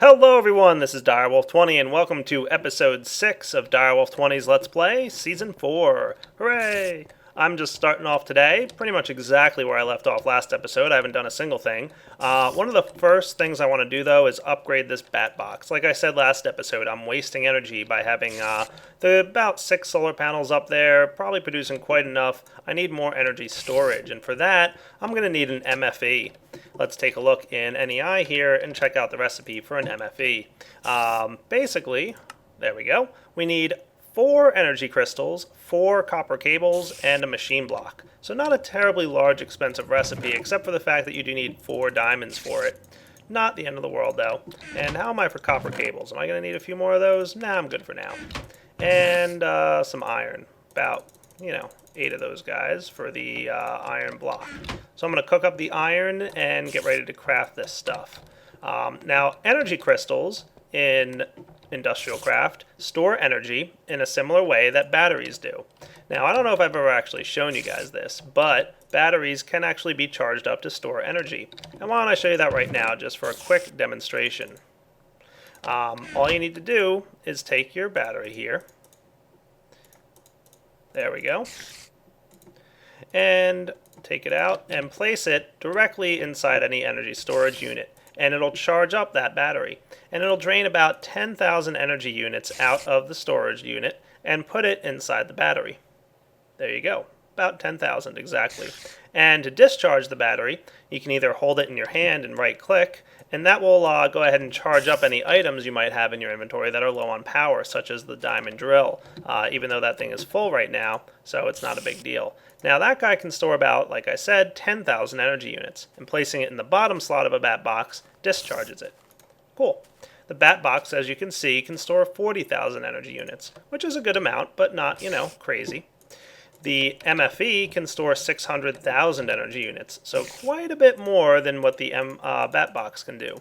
Hello everyone, this is Direwolf20 and welcome to episode 6 of Direwolf20's Let's Play Season 4. Hooray! I'm just starting off today, pretty much exactly where I left off last episode. I haven't done a single thing. One of the first things I want to do though is upgrade this bat box. Like I said last episode, I'm wasting energy by having about 6 solar panels up there, probably producing quite enough. I need more energy storage, and for that, I'm going to need an MFE. Let's take a look in NEI here and check out the recipe for an MFE. Basically, there we go. We need 4 energy crystals, 4 copper cables, and a machine block. So not a terribly large, expensive recipe, except for the fact that you do need 4 diamonds for it. Not the end of the world, though. And how am I for copper cables? Am I going to need a few more of those? Nah, I'm good for now. And some iron. About, 8 of those guys for the iron block. So I'm going to cook up the iron and get ready to craft this stuff. Now, energy crystals in industrial craft store energy in a similar way that batteries do. Now, I don't know if I've ever actually shown you guys this, but batteries can actually be charged up to store energy. And why don't I show you that right now, just for a quick demonstration. All you need to do is take your battery here. There we go. And take it out and place it directly inside any energy storage unit. And it'll charge up that battery. And it'll drain about 10,000 energy units out of the storage unit and put it inside the battery. There you go. About 10,000 exactly. And to discharge the battery, you can either hold it in your hand and right click, and that will go ahead and charge up any items you might have in your inventory that are low on power, such as the diamond drill, even though that thing is full right now, so it's not a big deal. Now that guy can store about, like I said, 10,000 energy units, and placing it in the bottom slot of a bat box discharges it. Cool. The bat box, as you can see, can store 40,000 energy units, which is a good amount, but not, crazy. The MFE can store 600,000 energy units, so quite a bit more than what the bat box can do.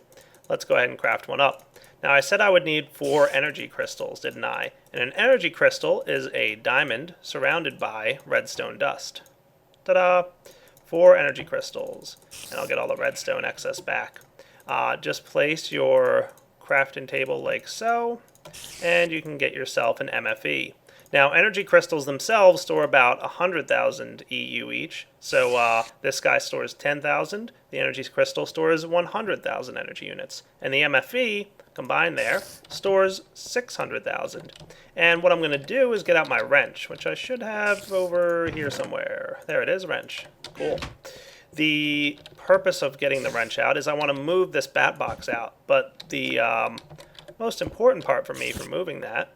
Let's go ahead and craft one up. Now I said I would need 4 energy crystals, didn't I? And an energy crystal is a diamond surrounded by redstone dust. Ta-da! 4 energy crystals. And I'll get all the redstone excess back. Just place your crafting table like so, and you can get yourself an MFE. Now, energy crystals themselves store about 100,000 EU each. So this guy stores 10,000. The energy crystal stores 100,000 energy units. And the MFE, combined there, stores 600,000. And what I'm going to do is get out my wrench, which I should have over here somewhere. There it is, wrench. Cool. The purpose of getting the wrench out is I want to move this bat box out. But the most important part for me for moving that,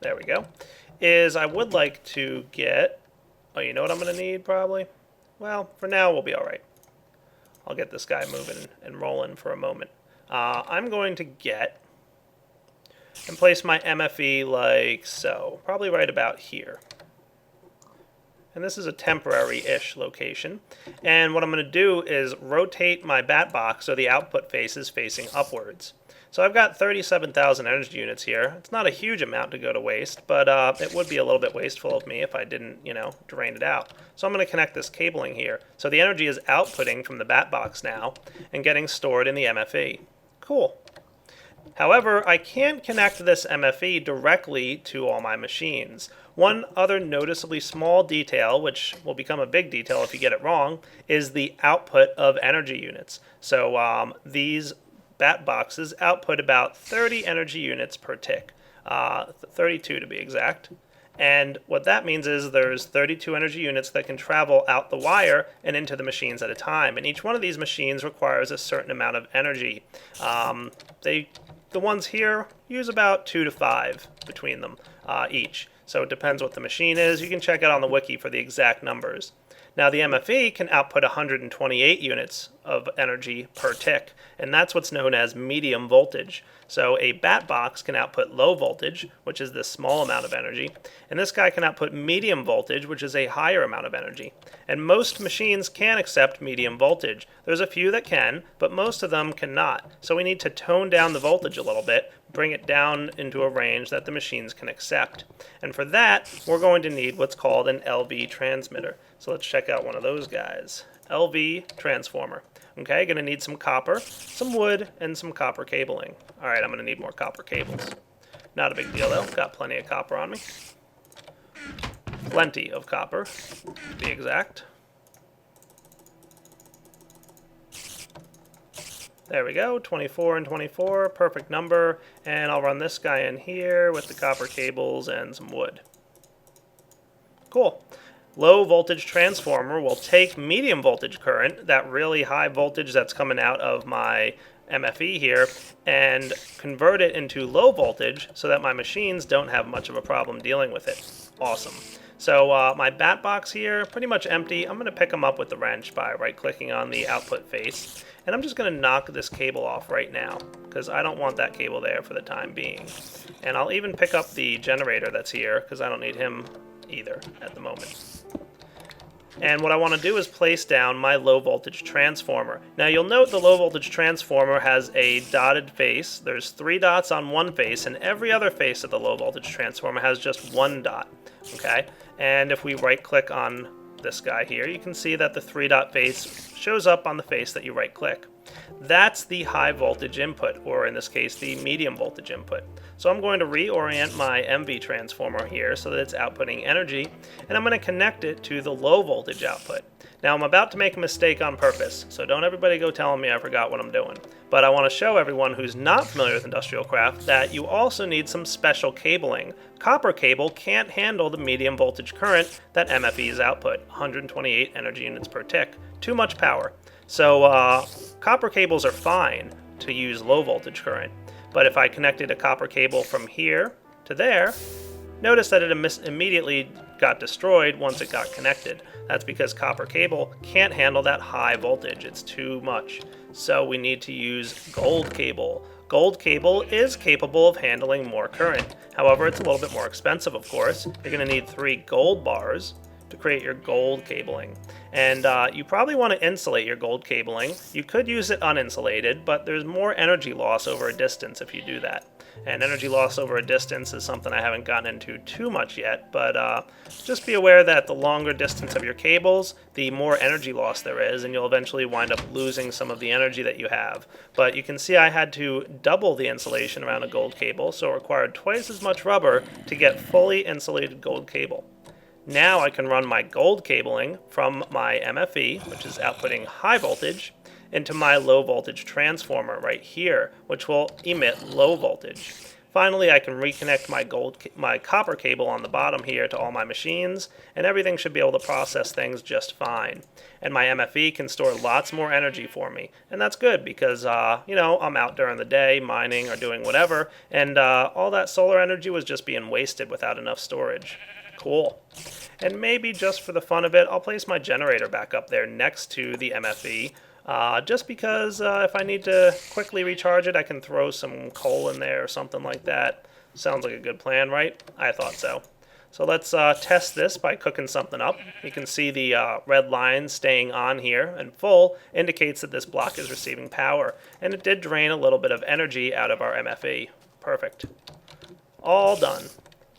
there we go, is I would like to get, you know what I'm going to need probably? Well, for now we'll be alright. I'll get this guy moving and rolling for a moment. I'm going to get and place my MFE like so, probably right about here. And this is a temporary-ish location. And what I'm going to do is rotate my bat box so the output face is facing upwards. So I've got 37,000 energy units here. It's not a huge amount to go to waste, but it would be a little bit wasteful of me if I didn't, drain it out. So I'm going to connect this cabling here. So the energy is outputting from the bat box now and getting stored in the MFE. Cool. However, I can't connect this MFE directly to all my machines. One other noticeably small detail, which will become a big detail if you get it wrong, is the output of energy units. So these bat boxes output about 30 energy units per tick, 32 to be exact. And what that means is there's 32 energy units that can travel out the wire and into the machines at a time. And each one of these machines requires a certain amount of energy. The ones here use about 2 to 5 between them each. So it depends what the machine is. You can check it on the wiki for the exact numbers. Now the MFE can output 128 units of energy per tick, and that's what's known as medium voltage. So a bat box can output low voltage, which is this small amount of energy, and this guy can output medium voltage, which is a higher amount of energy. And most machines can accept medium voltage. There's a few that can, but most of them cannot. So we need to tone down the voltage a little bit, bring it down into a range that the machines can accept. And for that, we're going to need what's called an LV transmitter. So let's check out one of those guys. LV transformer. Okay, gonna need some copper, some wood, and some copper cabling. Alright, I'm gonna need more copper cables. Not a big deal though, got plenty of copper on me. Plenty of copper, to be exact. There we go, 24 and 24, perfect number. And I'll run this guy in here with the copper cables and some wood. Cool. Low voltage transformer will take medium voltage current, that really high voltage that's coming out of my MFE here, and convert it into low voltage so that my machines don't have much of a problem dealing with it. Awesome. So my bat box here, pretty much empty. I'm going to pick them up with the wrench by right-clicking on the output face. And I'm just going to knock this cable off right now, because I don't want that cable there for the time being. And I'll even pick up the generator that's here, because I don't need him either at the moment. And what I want to do is place down my low voltage transformer. Now you'll note the low voltage transformer has a dotted face. There's 3 dots on one face, and every other face of the low voltage transformer has just 1 dot. Okay? And if we right click on this guy here, you can see that the 3-dot face shows up on the face that you right click. That's the high voltage input, or in this case the medium voltage input. So I'm going to reorient my MV transformer here so that it's outputting energy, and I'm going to connect it to the low voltage output. Now I'm about to make a mistake on purpose, so don't everybody go telling me I forgot what I'm doing. But I want to show everyone who's not familiar with industrial craft that you also need some special cabling. Copper cable can't handle the medium voltage current that MFE's output, 128 energy units per tick. Too much power. So copper cables are fine to use low voltage current. But if I connected a copper cable from here to there, notice that it immediately got destroyed once it got connected. That's because copper cable can't handle that high voltage. It's too much. So we need to use gold cable. Gold cable is capable of handling more current. However, it's a little bit more expensive, of course. You're going to need 3 gold bars to create your gold cabling. And you probably want to insulate your gold cabling. You could use it uninsulated, but there's more energy loss over a distance if you do that. And energy loss over a distance is something I haven't gotten into too much yet, but just be aware that the longer distance of your cables, the more energy loss there is, and you'll eventually wind up losing some of the energy that you have. But you can see I had to double the insulation around a gold cable, so it required twice as much rubber to get fully insulated gold cable. Now I can run my gold cabling from my MFE, which is outputting high voltage, into my low voltage transformer right here, which will emit low voltage. Finally, I can reconnect my copper cable on the bottom here to all my machines, and everything should be able to process things just fine. And my MFE can store lots more energy for me, and that's good because, I'm out during the day mining or doing whatever, and all that solar energy was just being wasted without enough storage. Cool. And maybe just for the fun of it, I'll place my generator back up there next to the MFE, just because if I need to quickly recharge it, I can throw some coal in there or something like that. Sounds like a good plan, right? I thought so. So let's test this by cooking something up. You can see the red line staying on here and full indicates that this block is receiving power, and it did drain a little bit of energy out of our MFE. Perfect. All done.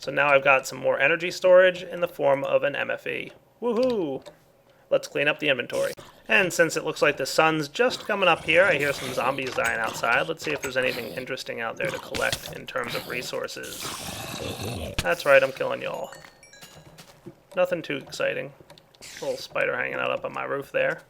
So now I've got some more energy storage in the form of an MFE. Woohoo! Let's clean up the inventory. And since it looks like the sun's just coming up here, I hear some zombies dying outside. Let's see if there's anything interesting out there to collect in terms of resources. That's right, I'm killing y'all. Nothing too exciting. Little spider hanging out up on my roof there.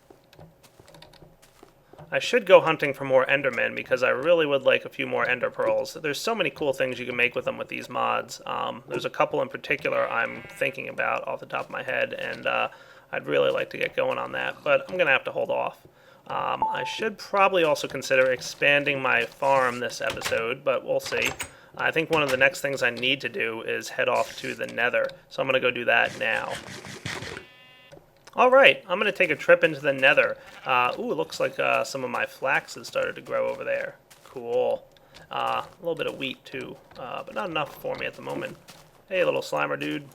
I should go hunting for more Endermen because I really would like a few more Ender Pearls. There's so many cool things you can make with them with these mods. There's a couple in particular I'm thinking about off the top of my head, and I'd really like to get going on that, but I'm going to have to hold off. I should probably also consider expanding my farm this episode, but we'll see. I think one of the next things I need to do is head off to the Nether, so I'm going to go do that now. Alright, I'm going to take a trip into the Nether. Ooh, it looks like some of my flax has started to grow over there. Cool. A little bit of wheat too, but not enough for me at the moment. Hey, little slimer dude.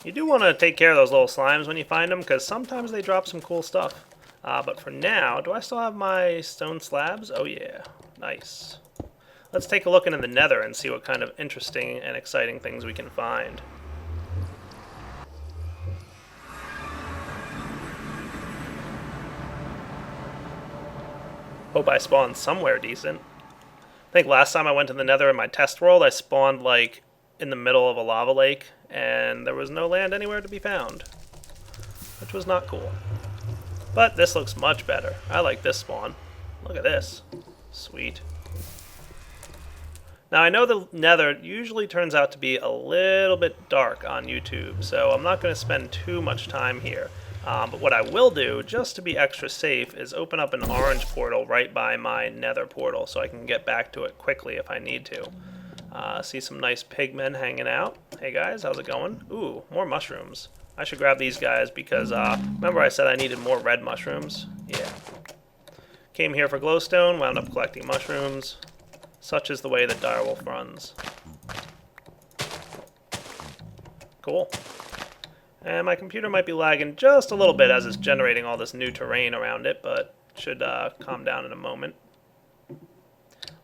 You do want to take care of those little slimes when you find them, because sometimes they drop some cool stuff. But for now, do I still have my stone slabs? Oh yeah, nice. Let's take a look into the Nether and see what kind of interesting and exciting things we can find. Hope I spawned somewhere decent. I think last time I went to the Nether in my test world, I spawned like in the middle of a lava lake, and there was no land anywhere to be found, which was not cool. But this looks much better. I like this spawn. Look at this. Sweet. Now I know the Nether usually turns out to be a little bit dark on YouTube, so I'm not going to spend too much time here. But what I will do, just to be extra safe, is open up an orange portal right by my Nether portal so I can get back to it quickly if I need to. See some nice pigmen hanging out. Hey guys, how's it going? Ooh, more mushrooms. I should grab these guys because, remember I said I needed more red mushrooms? Yeah. Came here for glowstone, wound up collecting mushrooms. Such is the way that Direwolf runs. Cool. And my computer might be lagging just a little bit as it's generating all this new terrain around it, but it should calm down in a moment.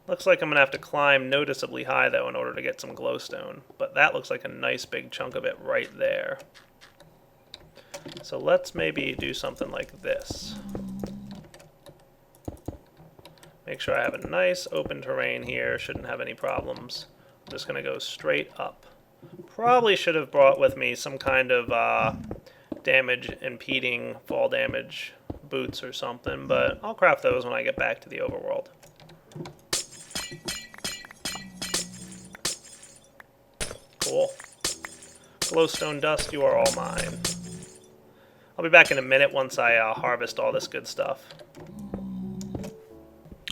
Looks like I'm going to have to climb noticeably high, though, in order to get some glowstone. But that looks like a nice big chunk of it right there. So let's maybe do something like this. Make sure I have a nice open terrain here. Shouldn't have any problems. I'm just going to go straight up. Probably should have brought with me some kind of damage impeding fall damage boots or something, but I'll craft those when I get back to the overworld. Cool. Glowstone dust, you are all mine. I'll be back in a minute once I harvest all this good stuff.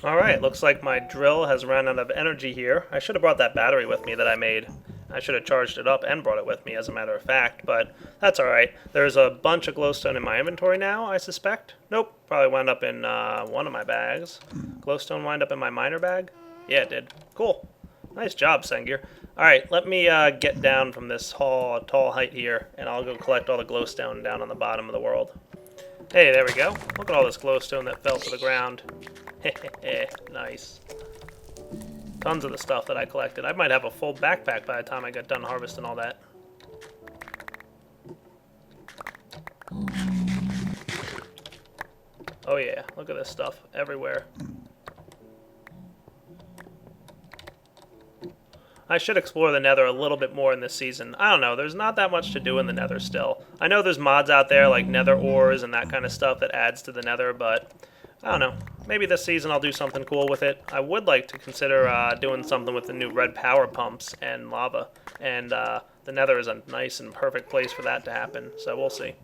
Alright, looks like my drill has run out of energy here. I should have brought that battery with me that I made. I should have charged it up and brought it with me, as a matter of fact, but that's alright. There's a bunch of glowstone in my inventory now, I suspect. Nope, probably wound up in one of my bags. Glowstone wind up in my miner bag? Yeah, it did. Cool. Nice job, Sengir. Alright, let me get down from this tall height here, and I'll go collect all the glowstone down on the bottom of the world. Hey, there we go. Look at all this glowstone that fell to the ground. Nice. Tons of the stuff that I collected. I might have a full backpack by the time I get done harvesting all that. Oh yeah, look at this stuff everywhere. I should explore the Nether a little bit more in this season. I don't know, there's not that much to do in the Nether still. I know there's mods out there like Nether ores and that kind of stuff that adds to the Nether, but I don't know. Maybe this season I'll do something cool with it. I would like to consider doing something with the new red power pumps and lava. And the Nether is a nice and perfect place for that to happen, so we'll see.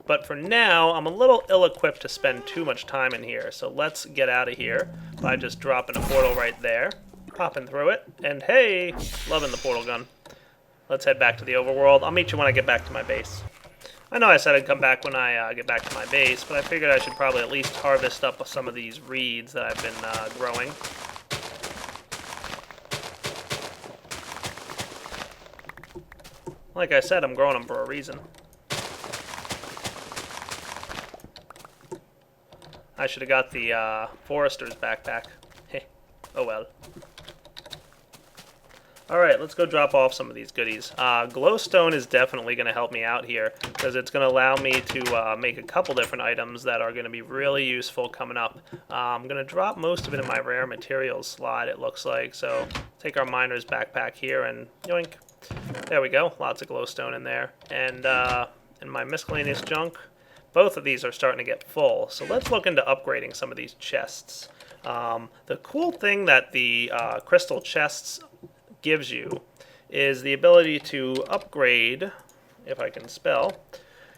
But for now, I'm a little ill-equipped to spend too much time in here, so let's get out of here by just dropping a portal right there, popping through it, and hey, loving the portal gun. Let's head back to the overworld. I'll meet you when I get back to my base. I know I said I'd come back when I get back to my base, but I figured I should probably at least harvest up some of these reeds that I've been growing. Like I said, I'm growing them for a reason. I should have got the forester's backpack. Heh, oh well. Alright, let's go drop off some of these goodies. Glowstone is definitely going to help me out here, because it's going to allow me to make a couple different items that are going to be really useful coming up. I'm going to drop most of it in my rare materials slot, it looks like, so take our miner's backpack here and yoink. There we go, lots of glowstone in there. And in my miscellaneous junk, both of these are starting to get full, so let's look into upgrading some of these chests. The cool thing that the crystal chests gives you is the ability to upgrade, if I can spell,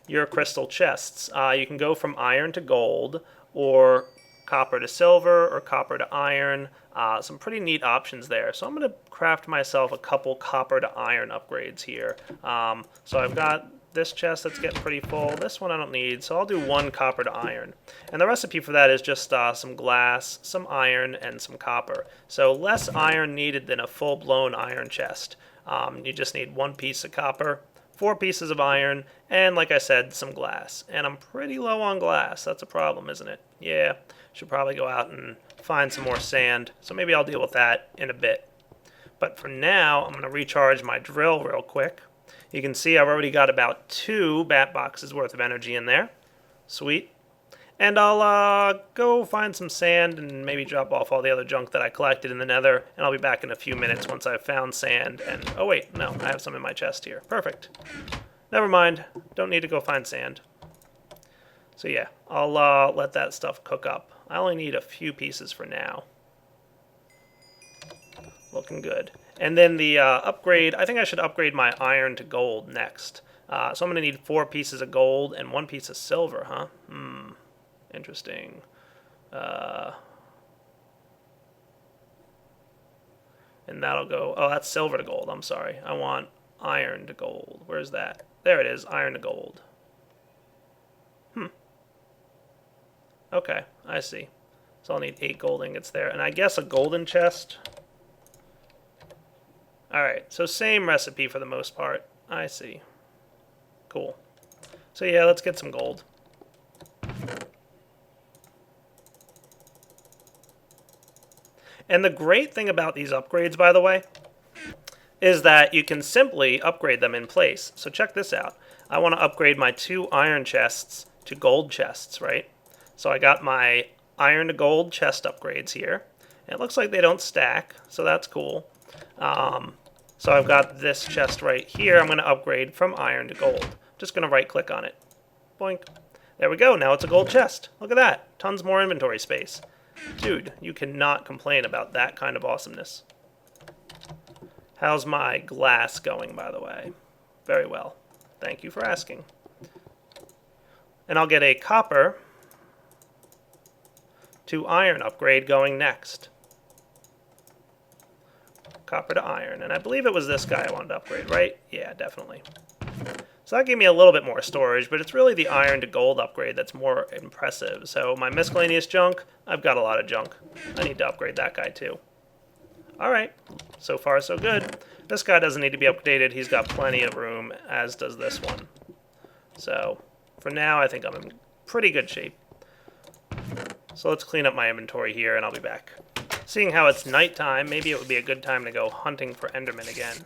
your crystal chests. You can go from iron to gold, or copper to silver, or copper to iron. Some pretty neat options there. So I'm going to craft myself a couple copper to iron upgrades here. So I've got this chest that's getting pretty full. This one I don't need, so I'll do one copper to iron. And the recipe for that is just some glass, some iron, and some copper. So less iron needed than a full-blown iron chest. You just need one piece of copper, 4 pieces of iron, and like I said, some glass. And I'm pretty low on glass. That's a problem, isn't it? Yeah, should probably go out and find some more sand. So maybe I'll deal with that in a bit. But for now, I'm going to recharge my drill real quick. You can see I've already got about 2 bat boxes worth of energy in there. Sweet. And I'll go find some sand and maybe drop off all the other junk that I collected in the Nether, and I'll be back in a few minutes once I've found sand. And oh wait, no, I have some in my chest here. Perfect. Never mind. Don't need to go find sand. So yeah, I'll let that stuff cook up. I only need a few pieces for now. Looking good. And then the upgrade, I think I should upgrade my iron to gold next. So I'm going to need 4 pieces of gold and 1 piece of silver, huh? Interesting. And that'll go... Oh, that's silver to gold. I'm sorry. I want iron to gold. Where's that? There it is. Iron to gold. Okay, I see. So I'll need 8 gold ingots there. And I guess a golden chest. Alright, so same recipe for the most part. I see. Cool. So yeah, let's get some gold. And the great thing about these upgrades, by the way, is that you can simply upgrade them in place. So check this out. I want to upgrade my 2 iron chests to gold chests, right? So I got my iron to gold chest upgrades here. And it looks like they don't stack, so that's cool. So I've got this chest right here. I'm going to upgrade from iron to gold. Just going to right click on it. Boink. There we go. Now it's a gold chest. Look at that. Tons more inventory space. Dude, you cannot complain about that kind of awesomeness. How's my glass going, by the way? Very well. Thank you for asking. And I'll get a copper to iron upgrade going next. Copper to iron. And I believe it was this guy I wanted to upgrade, right? Yeah, definitely. So that gave me a little bit more storage, but it's really the iron to gold upgrade that's more impressive. So my miscellaneous junk, I've got a lot of junk. I need to upgrade that guy too. Alright, so far so good. This guy doesn't need to be updated. He's got plenty of room, as does this one. So for now, I think I'm in pretty good shape. So let's clean up my inventory here, and I'll be back. Seeing how it's nighttime, maybe it would be a good time to go hunting for Enderman again.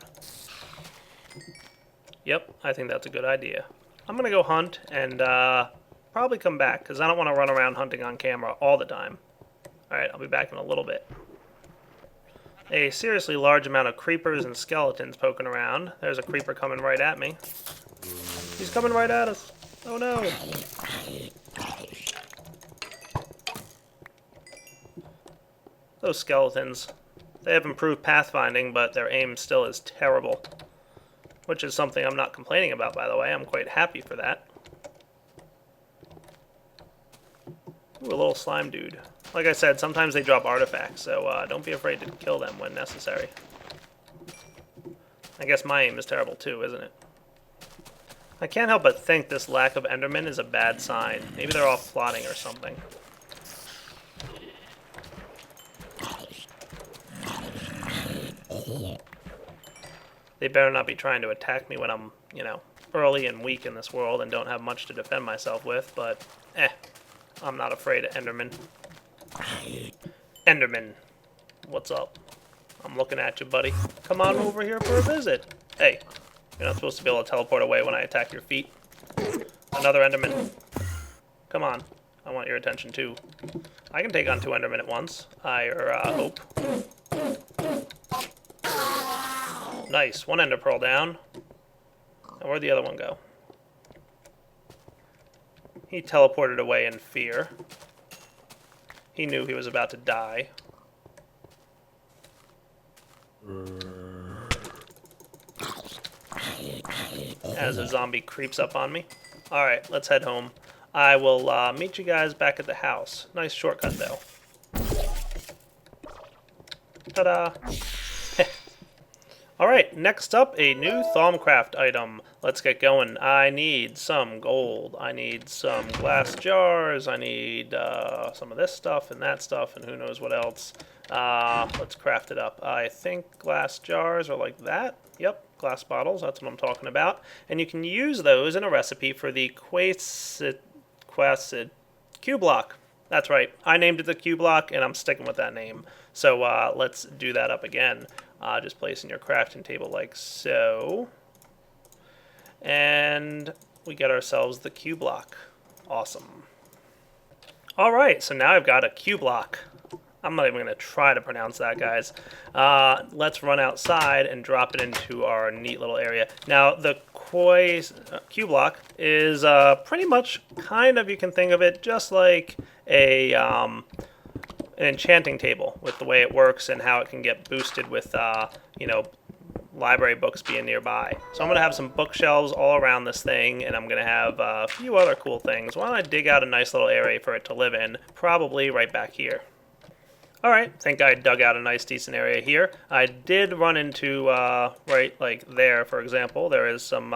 Yep, I think that's a good idea. I'm going to go hunt and probably come back, because I don't want to run around hunting on camera all the time. Alright, I'll be back in a little bit. A seriously large amount of creepers and skeletons poking around. There's a creeper coming right at me. He's coming right at us. Oh no. Those skeletons. They have improved pathfinding, but their aim still is terrible. Which is something I'm not complaining about, by the way. I'm quite happy for that. Ooh, a little slime dude. Like I said, sometimes they drop artifacts, so don't be afraid to kill them when necessary. I guess my aim is terrible too, isn't it? I can't help but think this lack of Endermen is a bad sign. Maybe they're all plotting or something. They better not be trying to attack me when I'm, you know, early and weak in this world and don't have much to defend myself with, but, I'm not afraid of Enderman. Enderman, what's up? I'm looking at you, buddy. Come on over here for a visit. Hey, you're not supposed to be able to teleport away when I attack your feet. Another Enderman. Come on, I want your attention too. I can take on 2 Endermen at once, I hope. Nice, 1 Ender Pearl down. And where'd the other one go? He teleported away in fear. He knew he was about to die. As a zombie creeps up on me. Alright, let's head home. I will meet you guys back at the house. Nice shortcut, though. Ta-da! Alright, next up, a new Thaumcraft item. Let's get going. I need some gold. I need some glass jars. I need some of this stuff and that stuff and who knows what else. Let's craft it up. I think glass jars are like that. Yep, glass bottles. That's what I'm talking about. And you can use those in a recipe for the Quacid Q-Block. That's right. I named it the Q-Block, and I'm sticking with that name. So let's do that up again. Just placing your crafting table like so. And we get ourselves the Q-Block. Awesome. Alright, so now I've got a Q block. I'm not even going to try to pronounce that, guys. Let's run outside and drop it into our neat little area. Now, the Q block is pretty much kind of, you can think of it just like an enchanting table with the way it works and how it can get boosted with, library books being nearby. So I'm going to have some bookshelves all around this thing, and I'm going to have a few other cool things. Why don't I dig out a nice little area for it to live in, probably right back here. Alright, I think I dug out a nice decent area here. I did run into, right like there, for example, there is some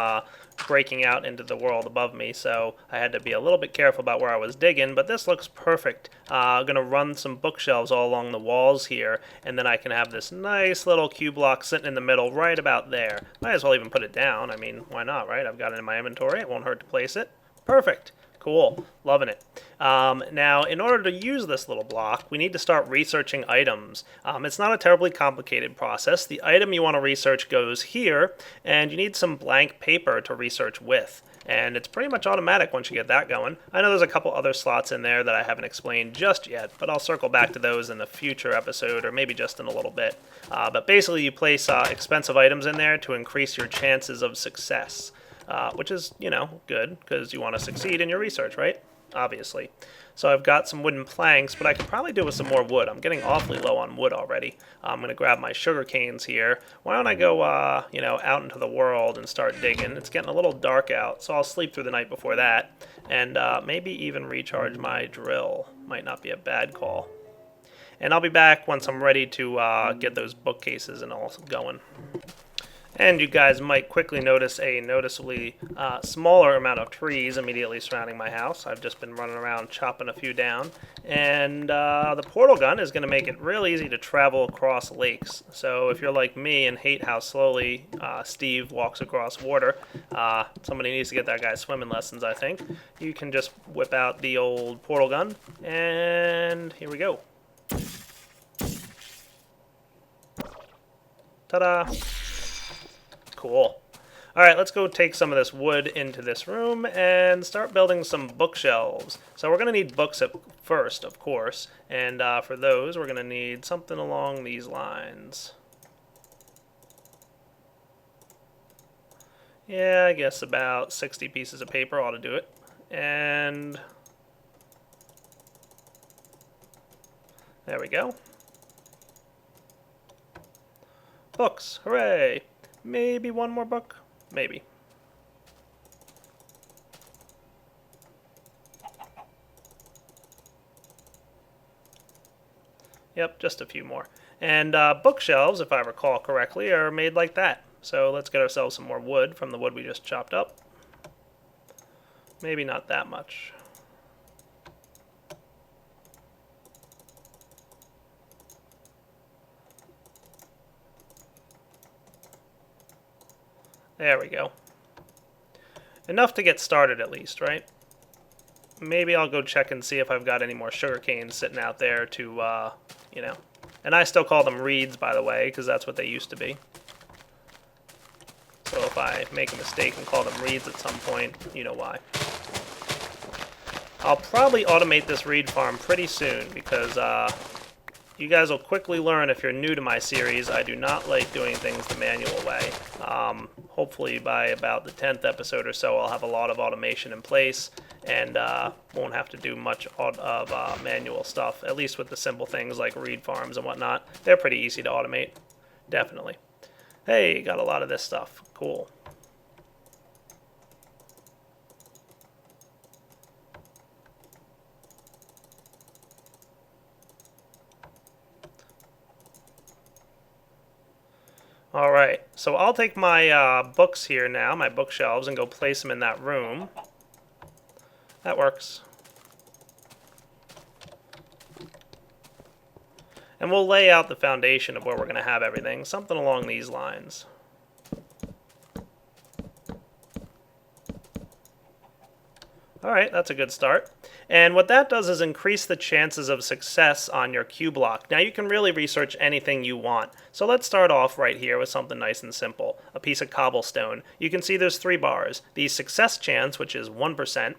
breaking out into the world above me, so I had to be a little bit careful about where I was digging, but this looks perfect. I'm going to run some bookshelves all along the walls here, and then I can have this nice little Q block sitting in the middle right about there. Might as well even put it down. I mean, why not, right? I've got it in my inventory. It won't hurt to place it. Perfect. Cool. Loving it. Now, in order to use this little block, we need to start researching items. It's not a terribly complicated process. The item you want to research goes here, and you need some blank paper to research with. And it's pretty much automatic once you get that going. I know there's a couple other slots in there that I haven't explained just yet, but I'll circle back to those in a future episode, or maybe just in a little bit. But basically, you place expensive items in there to increase your chances of success. Which is, good, because you want to succeed in your research, right? Obviously. So I've got some wooden planks, but I could probably do with some more wood. I'm getting awfully low on wood already. I'm going to grab my sugar canes here. Why don't I go, out into the world and start digging? It's getting a little dark out, so I'll sleep through the night before that. And maybe even recharge my drill. Might not be a bad call. And I'll be back once I'm ready to get those bookcases and all going. And you guys might quickly notice a noticeably smaller amount of trees immediately surrounding my house. I've just been running around chopping a few down. And the portal gun is going to make it real easy to travel across lakes. So if you're like me and hate how slowly Steve walks across water, somebody needs to get that guy swimming lessons, I think. You can just whip out the old portal gun, and here we go. Ta-da! Cool. Alright, let's go take some of this wood into this room and start building some bookshelves. So we're going to need books at first, of course, and for those we're going to need something along these lines. Yeah, I guess about 60 pieces of paper ought to do it. And there we go. Books, hooray! Maybe one more book? Maybe. Yep, just a few more. And bookshelves, if I recall correctly, are made like that. So let's get ourselves some more wood from the wood we just chopped up. Maybe not that much. There we go. Enough to get started at least, right? Maybe I'll go check and see if I've got any more sugar canes sitting out there to, And I still call them reeds, by the way, because that's what they used to be. So if I make a mistake and call them reeds at some point, you know why. I'll probably automate this reed farm pretty soon, because you guys will quickly learn if you're new to my series, I do not like doing things the manual way. Hopefully by about the 10th episode or so, I'll have a lot of automation in place and won't have to do much of manual stuff, at least with the simple things like reed farms and whatnot. They're pretty easy to automate, definitely. Hey, got a lot of this stuff. Cool. Alright, so I'll take my books here now, my bookshelves, and go place them in that room. That works. And we'll lay out the foundation of where we're going to have everything, something along these lines. Alright, that's a good start. And what that does is increase the chances of success on your Q block. Now you can really research anything you want. So let's start off right here with something nice and simple. a piece of cobblestone, you can see there's 3 bars. The success chance, which is 1%.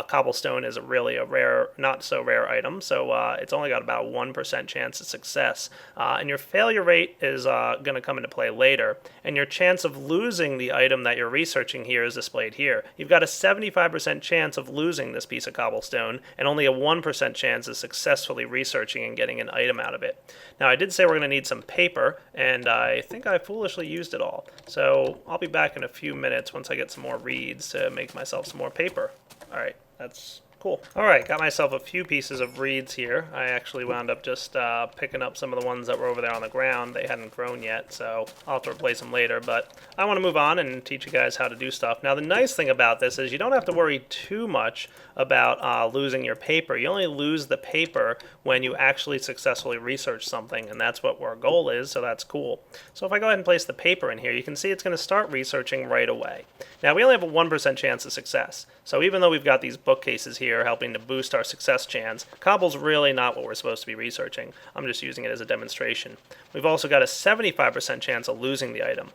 Cobblestone is really a rare, not so rare item, so it's only got about 1% chance of success. And your failure rate is going to come into play later. And your chance of losing the item that you're researching here is displayed here. You've got a 75% chance of losing this piece of cobblestone, and only a 1% chance of successfully researching and getting an item out of it. Now, I did say we're going to need some paper, and I think I foolishly used it all. So I'll be back in a few minutes once I get some more reeds to make myself some more paper. Alright, that's cool. Alright, got myself a few pieces of reeds here. I actually wound up just picking up some of the ones that were over there on the ground. They hadn't grown yet, so I'll have to replace them later. But I want to move on and teach you guys how to do stuff. Now, the nice thing about this is you don't have to worry too much about losing your paper. You only lose the paper when you actually successfully research something, and that's what our goal is, so that's cool. So if I go ahead and place the paper in here, you can see it's going to start researching right away. Now, we only have a 1% chance of success, so even though we've got these bookcases here helping to boost our success chance, cobble's really not what we're supposed to be researching. I'm just using it as a demonstration. We've also got a 75% chance of losing the item,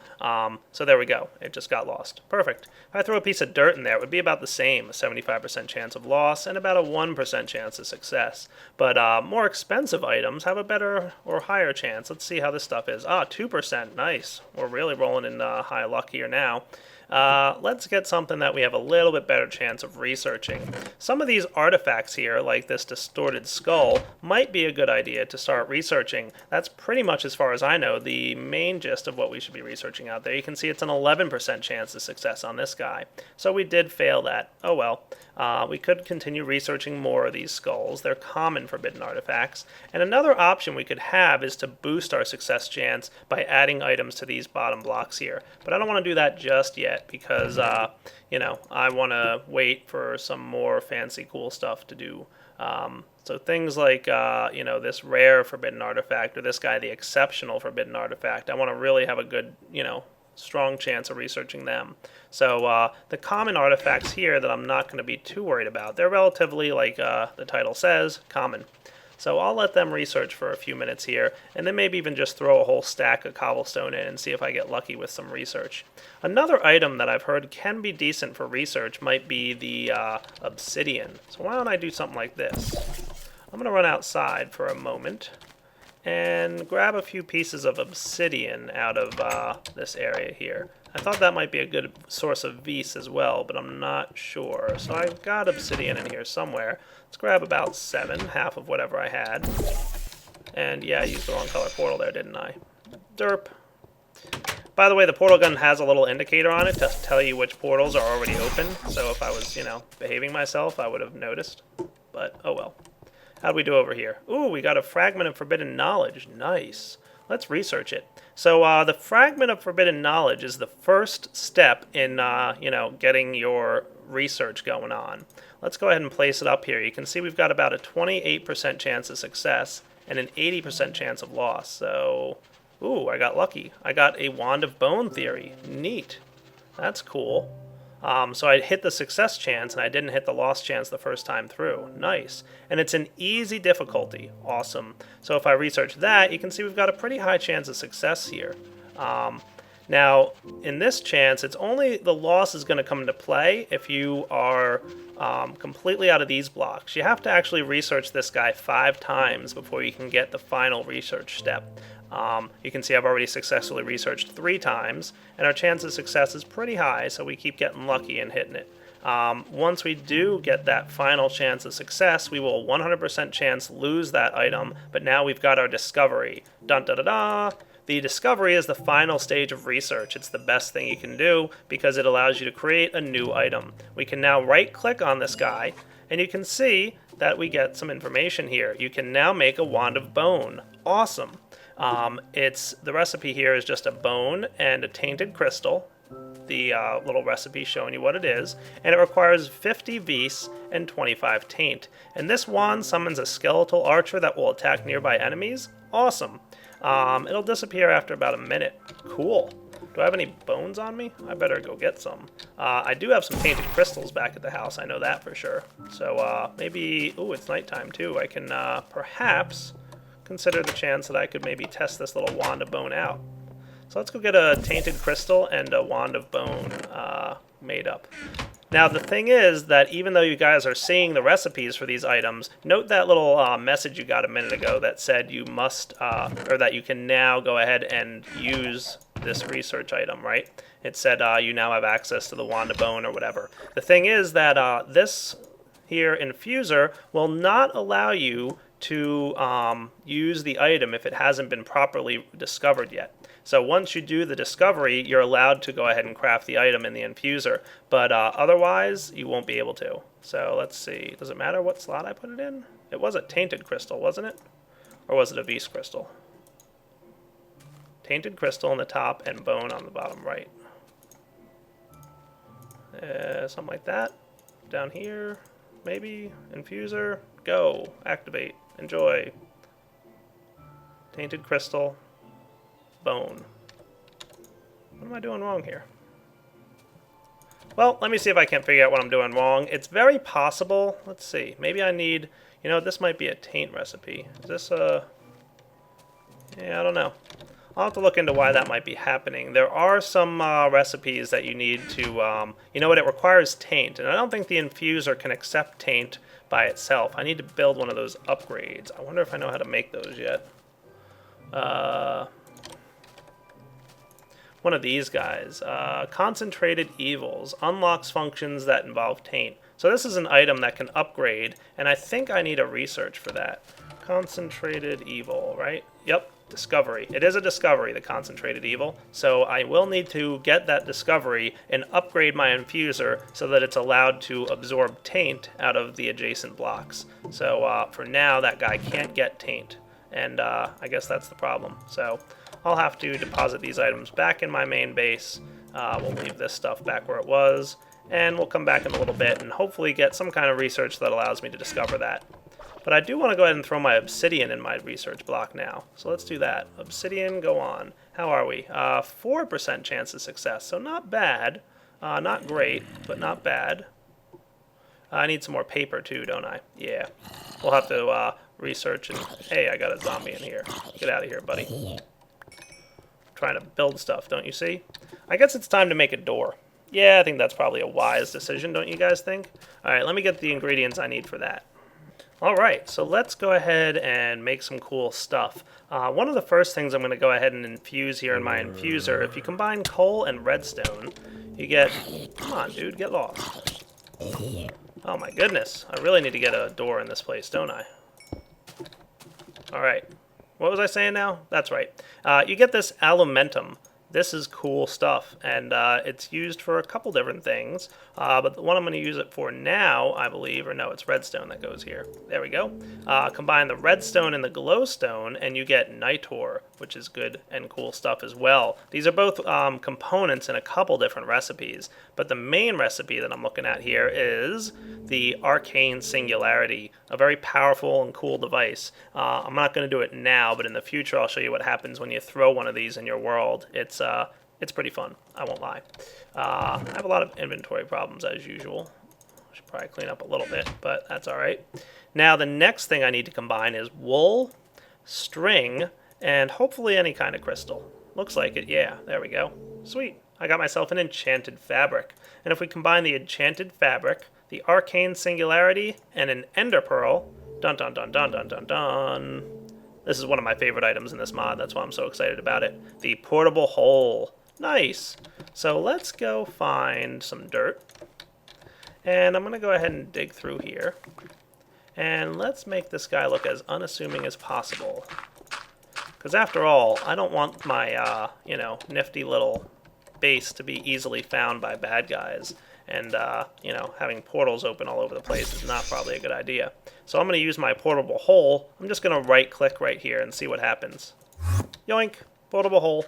so there we go. It just got lost. Perfect. If I throw a piece of dirt in there, it would be about the same, a 75% chance of loss and about a 1% chance of success. But more expensive items have a better or higher chance. Let's see how this stuff is. 2%. Nice. We're really rolling in high luck here now. Let's get something that we have a little bit better chance of researching. Some of these artifacts here, like this distorted skull, might be a good idea to start researching. That's pretty much, as far as I know, the main gist of what we should be researching out there. You can see it's an 11% chance of success on this guy. So we did fail that. Oh well. We could continue researching more of these skulls. They're common forbidden artifacts. And another option we could have is to boost our success chance by adding items to these bottom blocks here. But I don't want to do that just yet because, you know, I want to wait for some more fancy cool stuff to do. So things like, you know, this rare forbidden artifact or this guy, the exceptional forbidden artifact, I want to really have a good, you know, strong chance of researching them. So the common artifacts here that I'm not going to be too worried about, they're relatively, like the title says, common. So I'll let them research for a few minutes here, and then maybe even just throw a whole stack of cobblestone in and see if I get lucky with some research. Another item that I've heard can be decent for research might be the Obsidian. So why don't I do something like this? I'm going to run outside for a moment and grab a few pieces of obsidian out of this area here. I thought that might be a good source of vis as well, but I'm not sure. So I've got obsidian in here somewhere. Let's grab about 7, half of whatever I had. And yeah, I used the wrong color portal there, didn't I? Derp. By the way, the portal gun has a little indicator on it to tell you which portals are already open. So if I was, you know, behaving myself, I would have noticed. But oh well. How'd we do over here? Ooh, we got a fragment of forbidden knowledge. Nice. Let's research it. So the fragment of forbidden knowledge is the first step in, you know, getting your research going on. Let's go ahead and place it up here. You can see we've got about a 28% chance of success and an 80% chance of loss. So, ooh, I got lucky. I got a Wand of Bone theory. Neat. That's cool. So I hit the success chance, and I didn't hit the loss chance the first time through. Nice. And it's an easy difficulty. Awesome. So if I research that, you can see we've got a pretty high chance of success here. Now, in this chance, it's only the loss is going to come into play if you are completely out of these blocks. You have to actually research this guy 5 times before you can get the final research step. You can see I've already successfully researched 3 times, and our chance of success is pretty high, so we keep getting lucky and hitting it. Once we do get that final chance of success, we will 100% chance lose that item, but now we've got our discovery. Dun da da da! The discovery is the final stage of research. It's the best thing you can do because it allows you to create a new item. We can now right-click on this guy, and you can see that we get some information here. You can now make a Wand of Bone. Awesome! The recipe here is just a bone and a tainted crystal, the little recipe showing you what it is, and it requires 50 vis and 25 taint. And this wand summons a skeletal archer that will attack nearby enemies. Awesome. It'll disappear after about a minute. Cool. Do I have any bones on me? I better go get some. I do have some tainted crystals back at the house, I know that for sure. So maybe, ooh, it's nighttime too. I can perhaps consider the chance that I could maybe test this little Wand of Bone out. So let's go get a tainted crystal and a wand of bone made up. Now the thing is that even though you guys are seeing the recipes for these items, note that little message you got a minute ago that said you must, or that you can now go ahead and use this research item, right? It said you now have access to the wand of bone or whatever. The thing is that this here infuser will not allow you to use the item if it hasn't been properly discovered yet. So once you do the discovery, you're allowed to go ahead and craft the item in the infuser, but otherwise you won't be able to. So let's see, does it matter what slot I put it in? It was a tainted crystal, wasn't it? Or was it a Beast crystal? Tainted crystal on the top and bone on the bottom right. Something like that. Down here, maybe. Infuser, go, activate, enjoy. Tainted crystal. Bone. What am I doing wrong here? Well, let me see if I can figure out what I'm doing wrong. It's very possible. Let's see. Maybe I need... You know, this might be a taint recipe. Is this a... Yeah, I don't know. I'll have to look into why that might be happening. There are some recipes that you need to... you know what? It requires taint. And I don't think the infuser can accept taint by itself. I need to build one of those upgrades. I wonder if I know how to make those yet. One of these guys. Concentrated Evils. Unlocks functions that involve taint. So this is an item that can upgrade, and I think I need a research for that. Concentrated Evil, right? Yep, discovery. It is a discovery, the Concentrated Evil. So I will need to get that discovery and upgrade my infuser so that it's allowed to absorb taint out of the adjacent blocks. So for now, that guy can't get taint. And I guess that's the problem. So I'll have to deposit these items back in my main base. We'll leave this stuff back where it was. And we'll come back in a little bit and hopefully get some kind of research that allows me to discover that. But I do want to go ahead and throw my Obsidian in my research block now. So let's do that. Obsidian, go on. How are we? 4% chance of success, so not bad. Not great, but not bad. I need some more paper too, don't I? Yeah. We'll have to research and... Hey, I got a zombie in here. Get out of here, buddy. I'm trying to build stuff, don't you see? I guess it's time to make a door. Yeah, I think that's probably a wise decision, don't you guys think? Alright, let me get the ingredients I need for that. Alright, so let's go ahead and make some cool stuff. One of the first things I'm going to go ahead and infuse here in my infuser, if you combine coal and redstone, you get... Come on, dude, get lost. Oh my goodness, I really need to get a door in this place, don't I? Alright, what was I saying now? That's right. You get this alumentum. This is cool stuff, and it's used for a couple different things, but the one I'm going to use it for now, I believe, or no, it's redstone that goes here. There we go. Combine the redstone and the glowstone, and you get nitor, which is good and cool stuff as well. These are both components in a couple different recipes, but the main recipe that I'm looking at here is the Arcane Singularity, a very powerful and cool device. I'm not going to do it now, but in the future I'll show you what happens when you throw one of these in your world. It's pretty fun, I won't lie. I have a lot of inventory problems as usual. I should probably clean up a little bit, but that's alright. Now the next thing I need to combine is wool, string, and hopefully any kind of crystal. Looks like it, yeah, there we go. Sweet, I got myself an enchanted fabric. And if we combine the enchanted fabric, the arcane singularity, and an ender pearl, dun dun dun dun dun dun dun. This is one of my favorite items in this mod, that's why I'm so excited about it. The portable hole. Nice. So let's go find some dirt. And I'm going to go ahead and dig through here. And let's make this guy look as unassuming as possible. Because after all, I don't want my, nifty little base to be easily found by bad guys. And, having portals open all over the place is not probably a good idea. So I'm going to use my portable hole. I'm just going to right-click right here and see what happens. Yoink! Portable hole.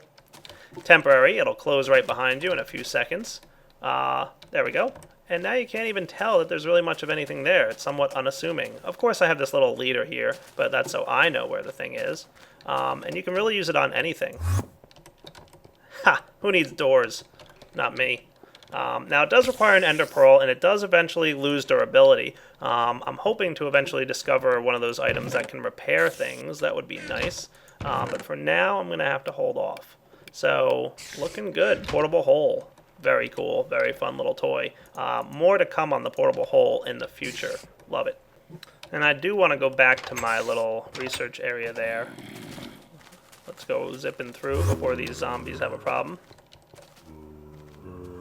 Temporary. It'll close right behind you in a few seconds. There we go. And now you can't even tell that there's really much of anything there. It's somewhat unassuming. Of course I have this little leader here, but that's so I know where the thing is. And you can really use it on anything. Ha! Who needs doors? Not me. Now it does require an ender pearl, and it does eventually lose durability. I'm hoping to eventually discover one of those items that can repair things. That would be nice. But for now, I'm going to have to hold off. So, looking good. Portable hole. Very cool. Very fun little toy. More to come on the portable hole in the future. Love it. And I do want to go back to my little research area there. Let's go zipping through before these zombies have a problem.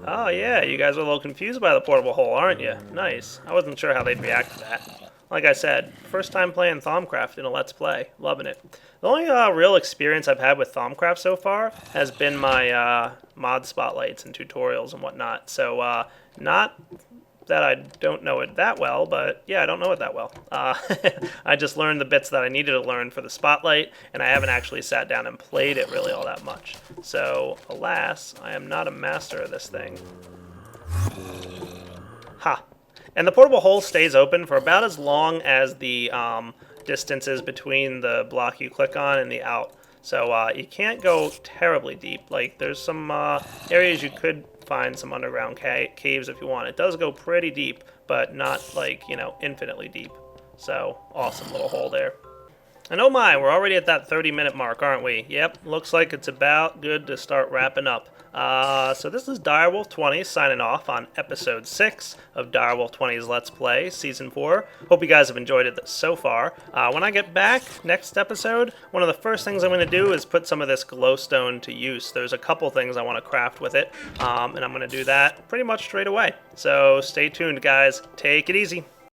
Oh yeah, you guys are a little confused by the portable hole, aren't you? Nice. I wasn't sure how they'd react to that. Like I said, first time playing Thaumcraft in a Let's Play. Loving it. The only real experience I've had with Thaumcraft so far has been my mod spotlights and tutorials and whatnot. So not that I don't know it that well, but yeah, I don't know it that well. I just learned the bits that I needed to learn for the spotlight, and I haven't actually sat down and played it really all that much. So, alas, I am not a master of this thing. Ha! And the portable hole stays open for about as long as the distance is between the block you click on and the out. So you can't go terribly deep. Like, there's some areas you could find some underground caves if you want. It does go pretty deep, but not like, you know, infinitely deep. So, awesome little hole there. And oh my, we're already at that 30-minute mark, aren't we? Yep, looks like it's about good to start wrapping up. So this is Direwolf20's signing off on episode 6 of Direwolf20's Let's Play Season 4. Hope you guys have enjoyed it so far. When I get back next episode, one of the first things I'm going to do is put some of this glowstone to use. There's a couple things I want to craft with it, and I'm going to do that pretty much straight away. So stay tuned, guys. Take it easy.